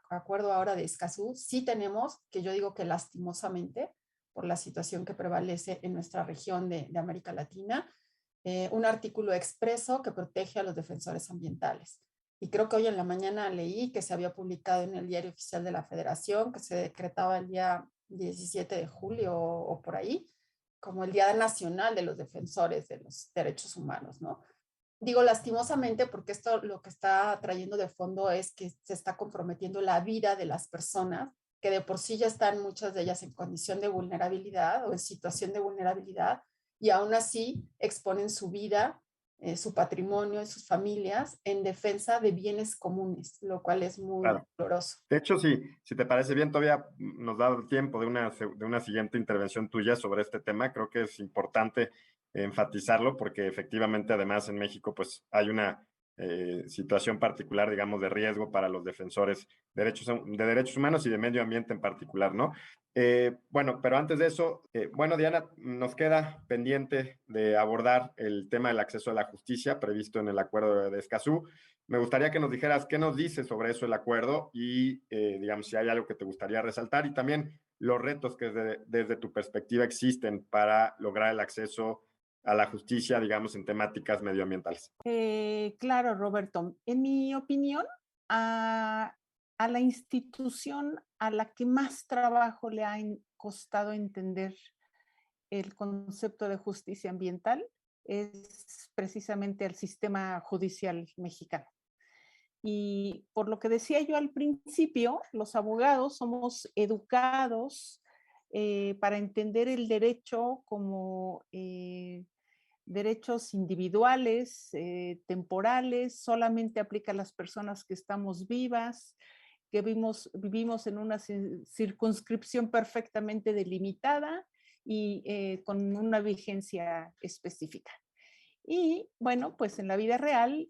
acuerdo ahora de Escazú, sí tenemos, que yo digo que lastimosamente, por la situación que prevalece en nuestra región de América Latina, un artículo expreso que protege a los defensores ambientales. Y creo que hoy en la mañana leí que se había publicado en el Diario Oficial de la Federación, que se decretaba el día 17 de julio o por ahí, como el Día Nacional de los Defensores de los Derechos Humanos, ¿no? Digo lastimosamente porque esto lo que está trayendo de fondo es que se está comprometiendo la vida de las personas que de por sí ya están muchas de ellas en condición de vulnerabilidad o en situación de vulnerabilidad y aún así exponen su vida, su patrimonio y sus familias en defensa de bienes comunes, lo cual es muy Claro. doloroso. De hecho, sí, si te parece bien, todavía nos da tiempo de una siguiente intervención tuya sobre este tema. Creo que es importante enfatizarlo porque efectivamente, además, en México, pues hay una situación particular, digamos, de riesgo para los defensores de derechos humanos y de medio ambiente en particular, ¿no? Bueno, pero antes de eso, bueno, Diana, nos queda pendiente de abordar el tema del acceso a la justicia previsto en el acuerdo de Escazú. Me gustaría que nos dijeras qué nos dice sobre eso el acuerdo y, digamos, si hay algo que te gustaría resaltar y también los retos que desde tu perspectiva existen para lograr el acceso a la justicia, digamos, en temáticas medioambientales. Claro, Roberto. En mi opinión, a la institución a la que más trabajo le ha costado entender el concepto de justicia ambiental es precisamente el sistema judicial mexicano. Y por lo que decía yo al principio, los abogados somos educados para entender el derecho como derechos individuales, temporales, solamente aplica a las personas que estamos vivas, que vivimos en una circunscripción perfectamente delimitada y con una vigencia específica. Y bueno, pues en la vida real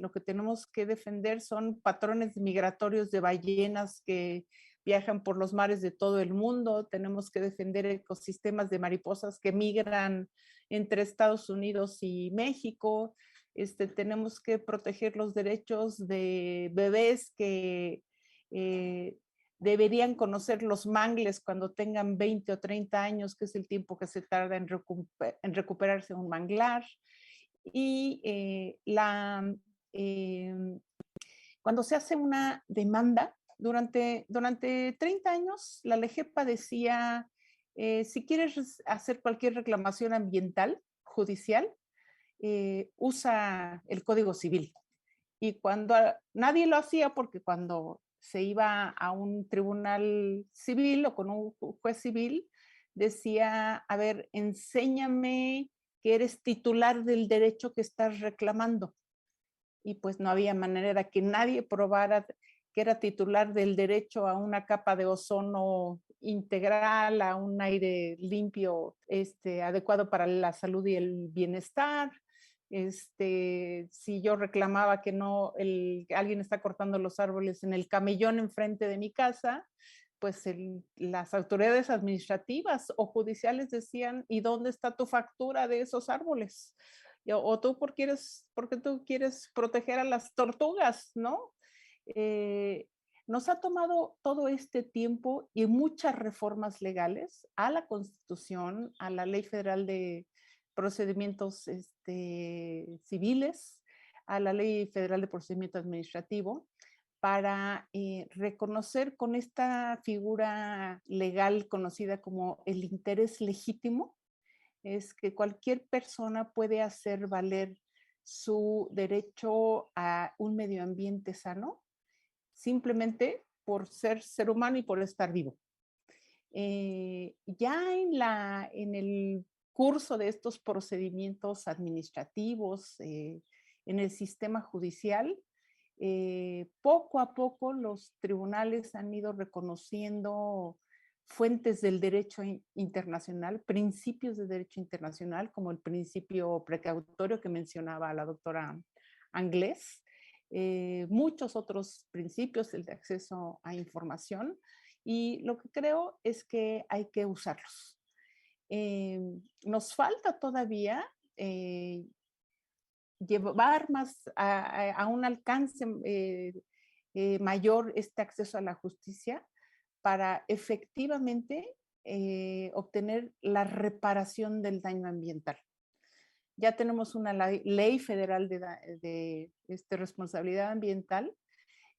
lo que tenemos que defender son patrones migratorios de ballenas que viajan por los mares de todo el mundo. Tenemos que defender ecosistemas de mariposas que migran entre Estados Unidos y México. Tenemos que proteger los derechos de bebés que deberían conocer los mangles cuando tengan 20 o 30 años, que es el tiempo que se tarda en recuperarse un manglar. Y cuando se hace una demanda, durante 30 años, la LEGEPA decía, si quieres hacer cualquier reclamación ambiental, judicial, usa el Código Civil. Y cuando nadie lo hacía, porque cuando se iba a un tribunal civil o con un juez civil, decía, a ver, enséñame que eres titular del derecho que estás reclamando. Y pues no había manera que nadie probara que era titular del derecho a una capa de ozono integral, a un aire limpio, adecuado para la salud y el bienestar. Si yo reclamaba que alguien está cortando los árboles en el camellón enfrente de mi casa, pues las autoridades administrativas o judiciales decían, ¿y dónde está tu factura de esos árboles? O tú porque tú quieres proteger a las tortugas, ¿no? Nos ha tomado todo este tiempo y muchas reformas legales a la Constitución, a la Ley Federal de Procedimientos Civiles, a la Ley Federal de Procedimiento Administrativo, para reconocer con esta figura legal conocida como el interés legítimo, es que cualquier persona puede hacer valer su derecho a un medio ambiente sano simplemente por ser ser humano y por estar vivo. Ya en el curso de estos procedimientos administrativos en el sistema judicial, Poco a poco los tribunales han ido reconociendo fuentes del derecho internacional, principios de derecho internacional, como el principio precautorio que mencionaba la doctora Anglés, muchos otros principios, el de acceso a información, y lo que creo es que hay que usarlos. Nos falta todavía llevar más a un alcance mayor este acceso a la justicia para efectivamente obtener la reparación del daño ambiental. Ya tenemos una ley federal de responsabilidad ambiental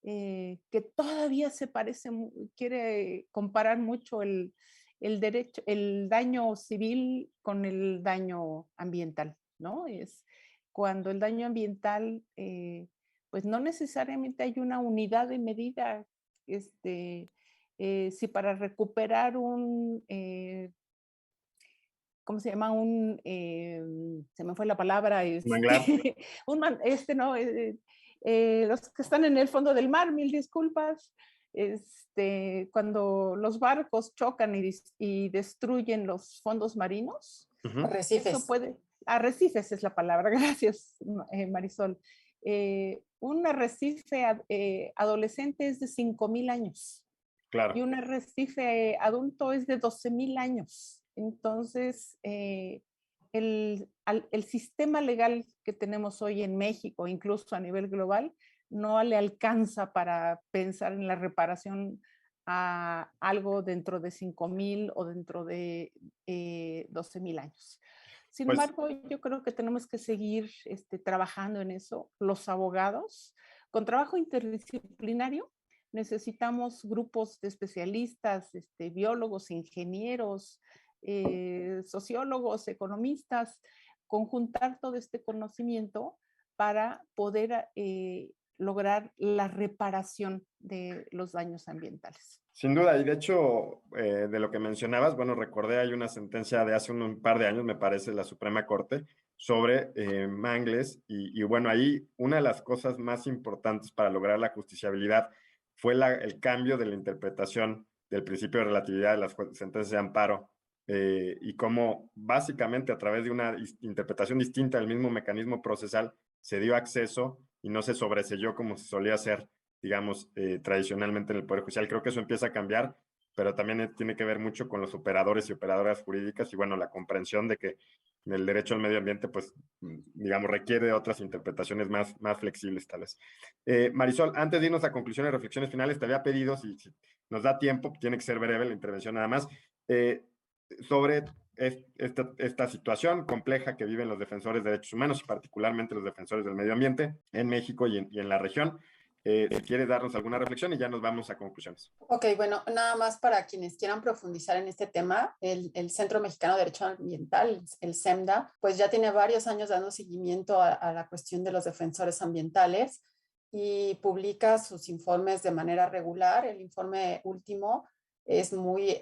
que todavía se parece, quiere comparar mucho el derecho, el daño civil con el daño ambiental, ¿no? Es cuando el daño ambiental, pues no necesariamente hay una unidad de medida, si para recuperar ¿cómo se llama? Se me fue la palabra, Manglar. no, los que están en el fondo del mar, mil disculpas, cuando los barcos chocan y destruyen los fondos marinos, Arrecifes. eso puede, arrecifes es la palabra, gracias Marisol. Un arrecife adolescente es de 5,000 años. Claro. Y un arrecife adulto es de 12,000 años. Entonces, el sistema legal que tenemos hoy en México, incluso a nivel global, no le alcanza para pensar en la reparación a algo dentro de 5,000 o dentro de 12,000 años. Sin embargo, yo creo que tenemos que seguir trabajando en eso. Los abogados, con trabajo interdisciplinario, necesitamos grupos de especialistas, biólogos, ingenieros, sociólogos, economistas, conjuntar todo este conocimiento para poder lograr la reparación de los daños ambientales. Sin duda, y de hecho, de lo que mencionabas, bueno, recordé, hay una sentencia de hace un par de años, me parece, de la Suprema Corte, sobre Mangles, y bueno, ahí una de las cosas más importantes para lograr la justiciabilidad fue el cambio de la interpretación del principio de relatividad de las sentencias de amparo, y cómo básicamente a través de una interpretación distinta del mismo mecanismo procesal se dio acceso y no se sobreselló como se solía hacer, digamos, tradicionalmente en el Poder Judicial. Creo que eso empieza a cambiar, pero también tiene que ver mucho con los operadores y operadoras jurídicas y, bueno, la comprensión de que el derecho al medio ambiente, pues, digamos, requiere de otras interpretaciones más flexibles, tal vez. Marisol, antes de irnos a conclusiones y reflexiones finales, te había pedido, si nos da tiempo, tiene que ser breve la intervención nada más, sobre esta situación compleja que viven los defensores de derechos humanos y particularmente los defensores del medio ambiente en México y en la región. Si quieres darnos alguna reflexión y ya nos vamos a conclusiones. Ok, bueno, nada más para quienes quieran profundizar en este tema, el Centro Mexicano de Derecho Ambiental, el CEMDA, pues ya tiene varios años dando seguimiento a la cuestión de los defensores ambientales y publica sus informes de manera regular. El informe último es muy,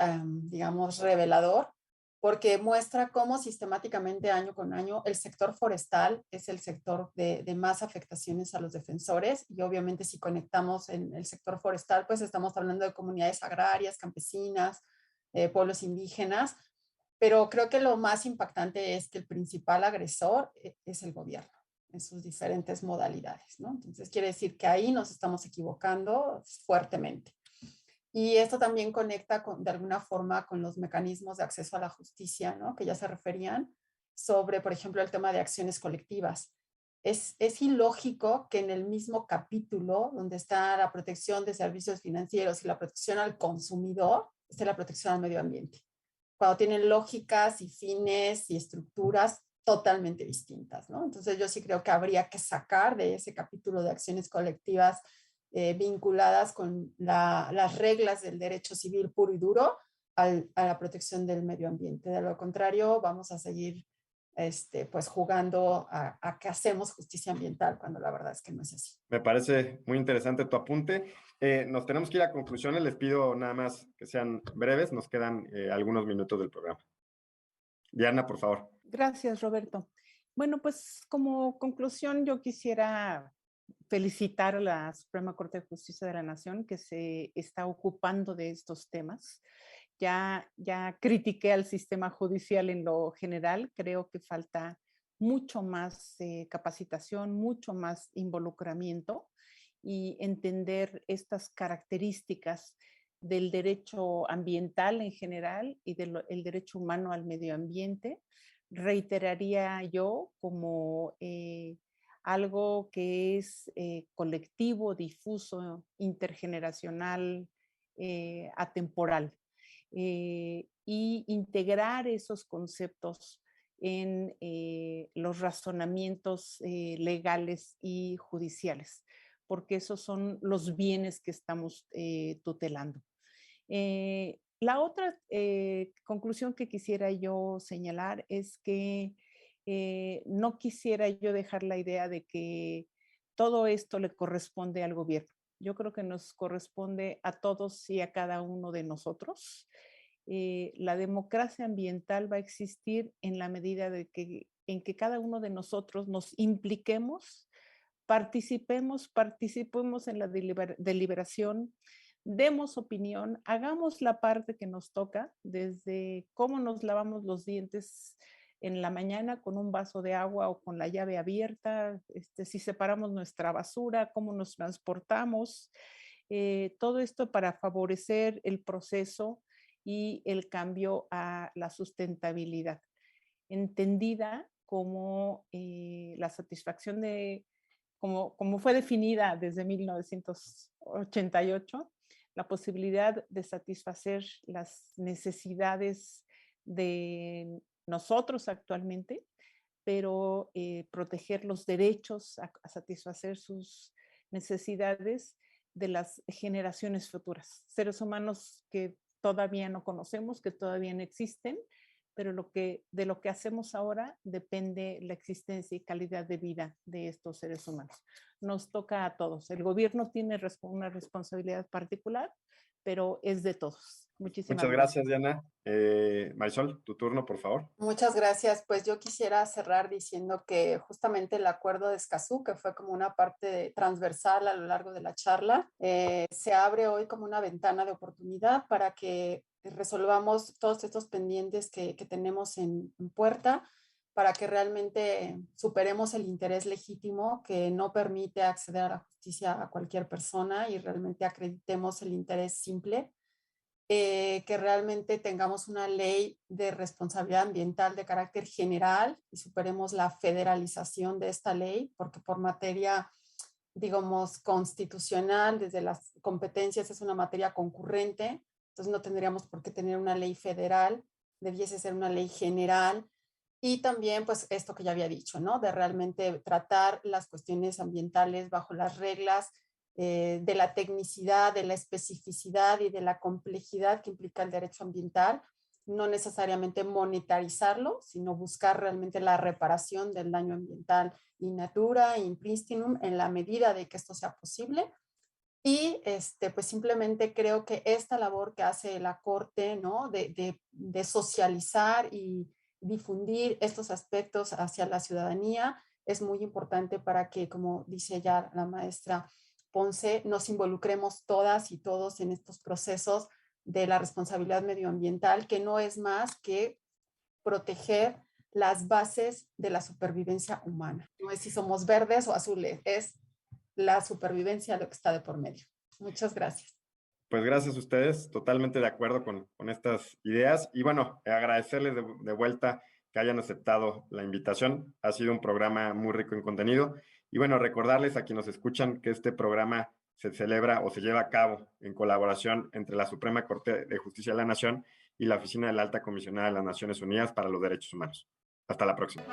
digamos, revelador, porque muestra cómo sistemáticamente año con año el sector forestal es el sector de más afectaciones a los defensores, y obviamente si conectamos en el sector forestal, pues estamos hablando de comunidades agrarias, campesinas, pueblos indígenas, pero creo que lo más impactante es que el principal agresor es el gobierno en sus diferentes modalidades, ¿no? Entonces quiere decir que ahí nos estamos equivocando fuertemente. Y esto también conecta de alguna forma con los mecanismos de acceso a la justicia, ¿no? Que ya se referían sobre, por ejemplo, el tema de acciones colectivas. Es ilógico que en el mismo capítulo donde está la protección de servicios financieros y la protección al consumidor, esté la protección al medio ambiente, cuando tienen lógicas y fines y estructuras totalmente distintas, ¿no? Entonces yo sí creo que habría que sacar de ese capítulo de acciones colectivas vinculadas con las reglas del derecho civil puro y duro a la protección del medio ambiente. De lo contrario, vamos a seguir pues jugando a que hacemos justicia ambiental cuando la verdad es que no es así. Me parece muy interesante tu apunte. Nos tenemos que ir a conclusiones. Les pido nada más que sean breves. Nos quedan algunos minutos del programa. Diana, por favor. Gracias, Roberto. Bueno, pues como conclusión yo quisiera felicitar a la Suprema Corte de Justicia de la Nación que se está ocupando de estos temas. Ya critiqué al sistema judicial en lo general, creo que falta mucho más capacitación, mucho más involucramiento y entender estas características del derecho ambiental en general y del derecho humano al medio ambiente. Reiteraría yo como algo que es colectivo, difuso, intergeneracional, atemporal. Y integrar esos conceptos en los razonamientos legales y judiciales, porque esos son los bienes que estamos tutelando. La otra conclusión que quisiera yo señalar es que no quisiera yo dejar la idea de que todo esto le corresponde al gobierno. Yo creo que nos corresponde a todos y a cada uno de nosotros. La democracia ambiental va a existir en la medida en que cada uno de nosotros nos impliquemos, participemos en la deliberación, demos opinión, hagamos la parte que nos toca, desde cómo nos lavamos los dientes en la mañana con un vaso de agua o con la llave abierta, si separamos nuestra basura, cómo nos transportamos, todo esto para favorecer el proceso y el cambio a la sustentabilidad, entendida como la satisfacción como fue definida desde 1988, la posibilidad de satisfacer las necesidades de nosotros actualmente, pero proteger los derechos a satisfacer sus necesidades de las generaciones futuras, seres humanos que todavía no conocemos, que todavía no existen, pero de lo que hacemos ahora depende la existencia y calidad de vida de estos seres humanos. Nos toca a todos. El gobierno tiene una responsabilidad particular, pero es de todos. Muchas gracias, Diana. Marisol, tu turno, por favor. Muchas gracias. Pues yo quisiera cerrar diciendo que justamente el acuerdo de Escazú, que fue como una parte transversal a lo largo de la charla, se abre hoy como una ventana de oportunidad para que resolvamos todos estos pendientes que tenemos en puerta, para que realmente superemos el interés legítimo que no permite acceder a la justicia a cualquier persona y realmente acreditemos el interés simple. Que realmente tengamos una ley de responsabilidad ambiental de carácter general y superemos la federalización de esta ley, porque por materia, digamos, constitucional, desde las competencias es una materia concurrente, entonces no tendríamos por qué tener una ley federal, debiese ser una ley general. Y también, pues, esto que ya había dicho, ¿no? De realmente tratar las cuestiones ambientales bajo las reglas de la tecnicidad, de la especificidad y de la complejidad que implica el derecho ambiental, no necesariamente monetarizarlo, sino buscar realmente la reparación del daño ambiental in natura, in pristinum, en la medida de que esto sea posible. Y pues simplemente creo que esta labor que hace la Corte, ¿no? de socializar y difundir estos aspectos hacia la ciudadanía es muy importante para que, como dice ya la maestra Ponce, nos involucremos todas y todos en estos procesos de la responsabilidad medioambiental, que no es más que proteger las bases de la supervivencia humana. No es si somos verdes o azules, es la supervivencia lo que está de por medio. Muchas gracias. Pues gracias a ustedes, totalmente de acuerdo con estas ideas. Y bueno, agradecerles de vuelta que hayan aceptado la invitación. Ha sido un programa muy rico en contenido. Y bueno, recordarles a quienes nos escuchan que este programa se celebra o se lleva a cabo en colaboración entre la Suprema Corte de Justicia de la Nación y la Oficina de la Alta Comisionada de las Naciones Unidas para los Derechos Humanos. Hasta la próxima.